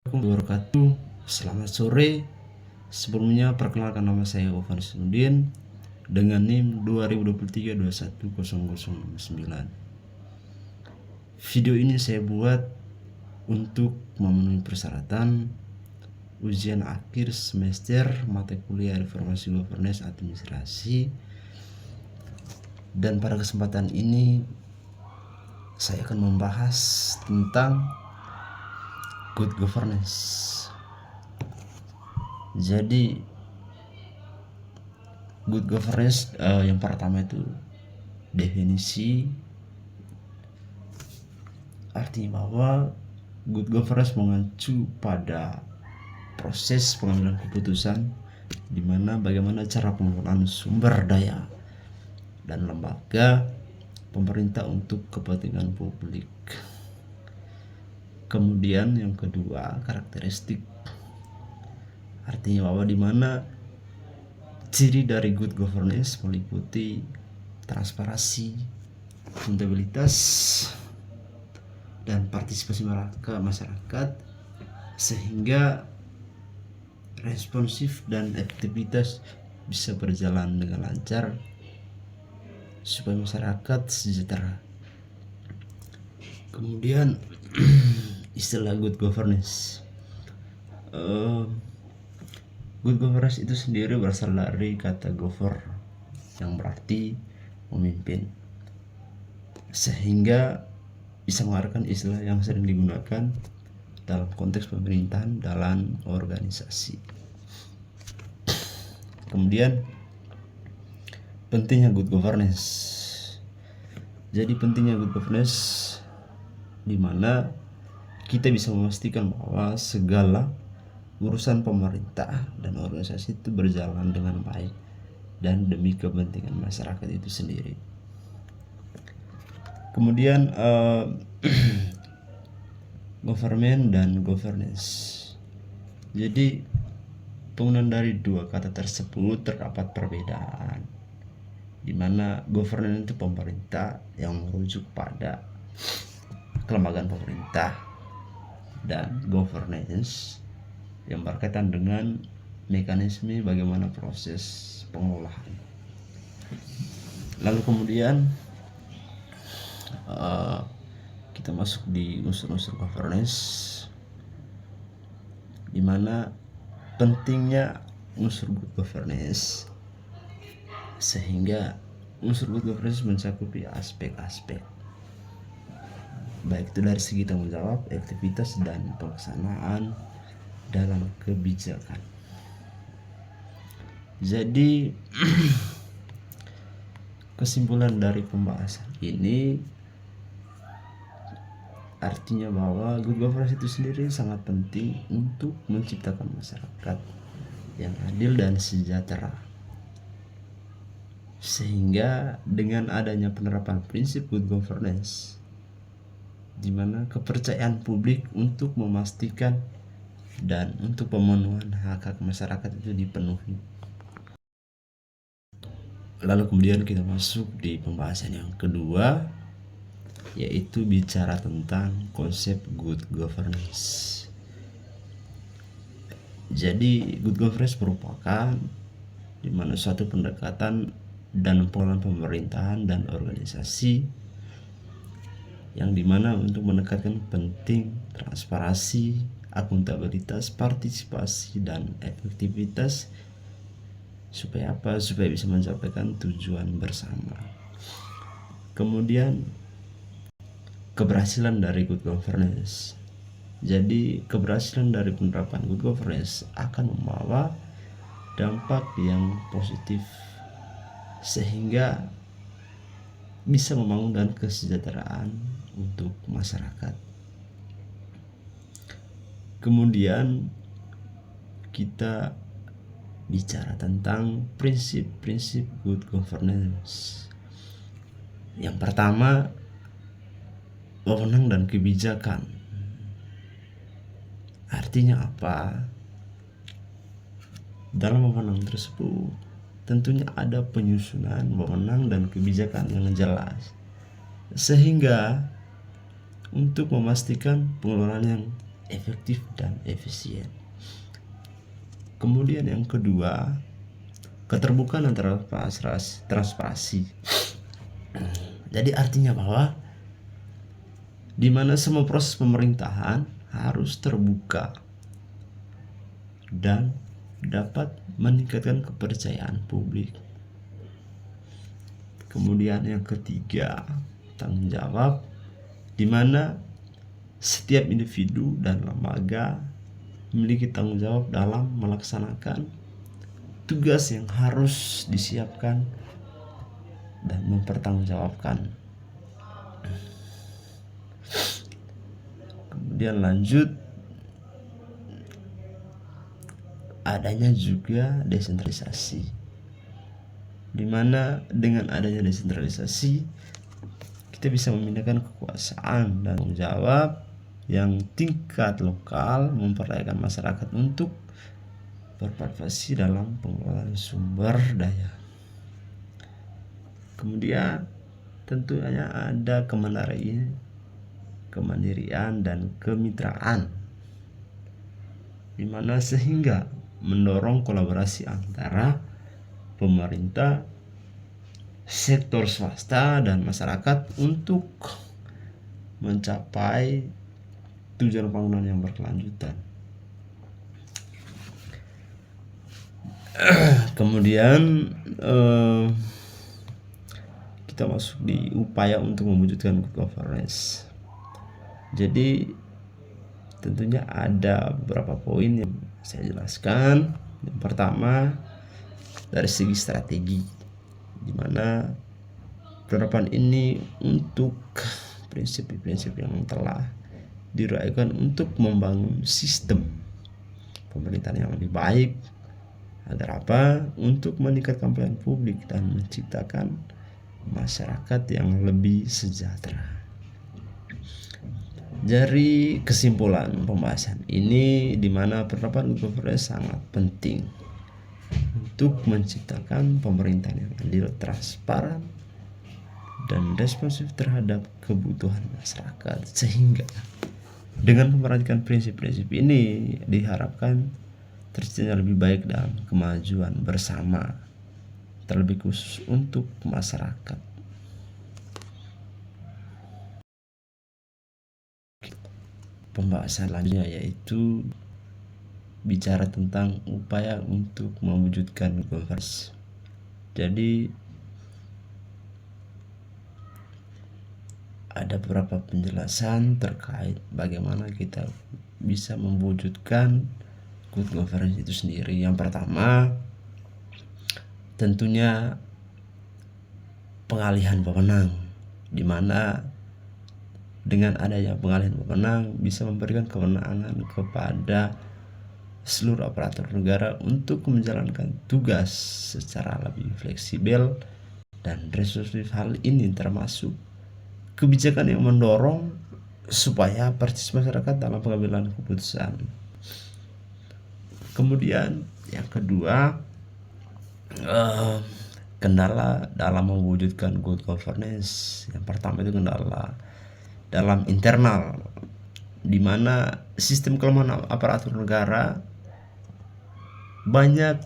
Wabarakatuh. Selamat sore. Sebelumnya perkenalkan, nama saya Ovan Sinudin dengan NIM 2023-210069. Video ini saya buat untuk memenuhi persyaratan ujian akhir semester mata kuliah Informasi Governance Administrasi. Dan pada kesempatan ini saya akan membahas tentang good governance. Jadi good governance yang pertama itu definisi, artinya bahwa good governance mengacu pada proses pengambilan keputusan di mana bagaimana cara penggunaan sumber daya dan lembaga pemerintah untuk kepentingan publik. Kemudian yang kedua, karakteristik, artinya bahwa di mana ciri dari good governance meliputi transparansi, akuntabilitas, dan partisipasi masyarakat sehingga responsif dan efektivitas bisa berjalan dengan lancar supaya masyarakat sejahtera. Kemudian istilah good governance. Good governance itu sendiri berasal dari kata govern yang berarti memimpin, sehingga bisa mengarahkan istilah yang sering digunakan dalam konteks pemerintahan dalam organisasi. Kemudian pentingnya good governance. Jadi pentingnya good governance di mana kita bisa memastikan bahwa segala urusan pemerintah dan organisasi itu berjalan dengan baik dan demi kepentingan masyarakat itu sendiri. Kemudian government dan governance. Jadi penggunaan dari dua kata tersebut terdapat perbedaan, di mana governance itu pemerintah yang merujuk pada kelembagaan pemerintah, dan governance yang berkaitan dengan mekanisme bagaimana proses pengolahan. Lalu kemudian kita masuk di unsur-unsur governance, di mana pentingnya unsur good governance, sehingga unsur good governance mencakupi aspek-aspek baik itu dari segi tanggung jawab, aktivitas, dan pelaksanaan dalam kebijakan. Jadi kesimpulan dari pembahasan ini artinya bahwa good governance itu sendiri sangat penting untuk menciptakan masyarakat yang adil dan sejahtera, sehingga dengan adanya penerapan prinsip good governance, di mana kepercayaan publik untuk memastikan dan untuk pemenuhan hak-hak masyarakat itu dipenuhi. Lalu kemudian kita masuk di pembahasan yang kedua, yaitu bicara tentang konsep good governance. Jadi good governance merupakan di mana suatu pendekatan dan pengelolaan pemerintahan dan organisasi yang dimana untuk menekankan penting transparansi, akuntabilitas, partisipasi, dan efektivitas supaya apa? Supaya bisa mencapai tujuan bersama. Kemudian keberhasilan dari good governance. Jadi keberhasilan dari penerapan good governance akan membawa dampak yang positif sehingga bisa membangun kesejahteraan untuk masyarakat. Kemudian kita bicara tentang prinsip-prinsip good governance. Yang pertama, wewenang dan kebijakan. Artinya apa? Dalam wewenang tersebut tentunya ada penyusunan wewenang dan kebijakan yang jelas, sehingga untuk memastikan pengelolaan yang efektif dan efisien. Kemudian yang kedua, keterbukaan dan transparansi. Jadi artinya bahwa di mana semua proses pemerintahan harus terbuka dan dapat meningkatkan kepercayaan publik. Kemudian yang ketiga, tanggung jawab, di mana setiap individu dan lembaga memiliki tanggung jawab dalam melaksanakan tugas yang harus disiapkan dan mempertanggungjawabkan. Kemudian lanjut, adanya juga desentralisasi, di mana dengan adanya desentralisasi kita bisa memindahkan kekuasaan dan tanggung jawab yang tingkat lokal, memperdayakan masyarakat untuk berpartisipasi dalam pengelolaan sumber daya. Kemudian tentunya ada kemandirian dan kemitraan, di mana sehingga mendorong kolaborasi antara pemerintah, sektor swasta, dan masyarakat untuk mencapai tujuan pembangunan yang berkelanjutan. Kemudian kita masuk di upaya untuk mewujudkan good governance. Jadi tentunya ada beberapa poin yang saya jelaskan. Yang pertama, dari segi strategi, di mana penerapan ini untuk prinsip-prinsip yang telah diraihkan untuk membangun sistem pemerintahan yang lebih baik, agar apa? Untuk meningkatkan pelayanan publik dan menciptakan masyarakat yang lebih sejahtera. Dari kesimpulan pembahasan ini, di mana penerapan good governance sangat penting untuk menciptakan pemerintahan yang adil, transparan, dan responsif terhadap kebutuhan masyarakat, sehingga dengan memperhatikan prinsip-prinsip ini diharapkan terciptanya lebih baik dalam kemajuan bersama, terlebih khusus untuk masyarakat. Pembahasan selanjutnya yaitu bicara tentang upaya untuk mewujudkan governance. Jadi ada beberapa penjelasan terkait bagaimana kita bisa mewujudkan good governance itu sendiri. Yang pertama, tentunya pengalihan wewenang, di mana dengan adanya pengalihan wewenang bisa memberikan kewenangan kepada seluruh aparatur negara untuk menjalankan tugas secara lebih fleksibel dan responsif. Hal ini termasuk kebijakan yang mendorong supaya partisipasi masyarakat dalam pengambilan keputusan. Kemudian yang kedua, kendala dalam mewujudkan good governance. Yang pertama itu kendala dalam internal, di mana sistem kelemahan aparatur negara banyak